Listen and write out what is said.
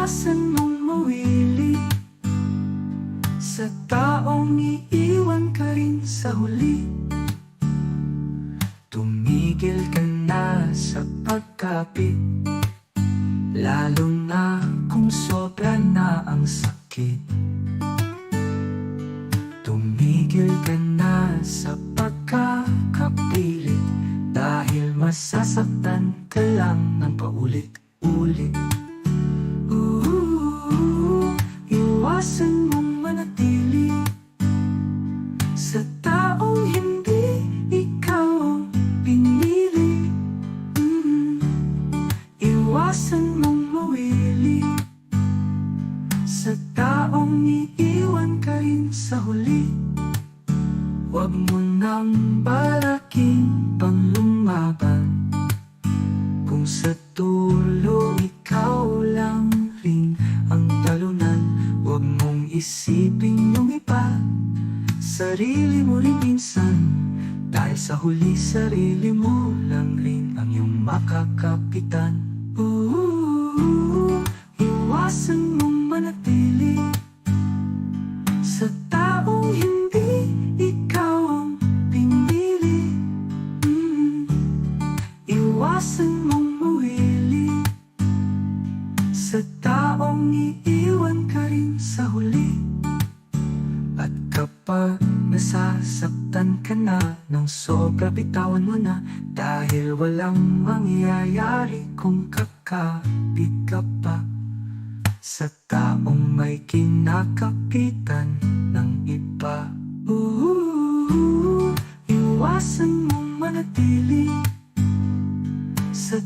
Iwasan mong mawili sa taong iiwan ka rin sa huli. Tumigil ka na sa pagkapit, lalo na kung sobra na ang sakit. Tumigil ka na sa pagkakapilit, dahil masasaktan ka lang ng paulit-ulit. Iwasan mong manatili sa taong hindi ikaw ang pinili. Iwasan mong mawili sa taong iiwan ka rin sa huli. Huwag mo nang balaking pang lumaban, kung sa dulo ikaw lang rin ang talunan. Huwag mong isipin yung iba, sarili mo rin minsan, dahil sa huli sarili mo lang rin ang iyong makakapitan. Iwasan mong manatili sa taong hindi ikaw ang pinili. Iwasan mong mawili sa taong iiwan ka rin sa huli. At kapag nasasaktan ka na ng sobra, bitawan mo na, dahil walang mangyayari kung kakapit ka pa sa taong may kinakapitan ng iba. Iwasan mong manatili sa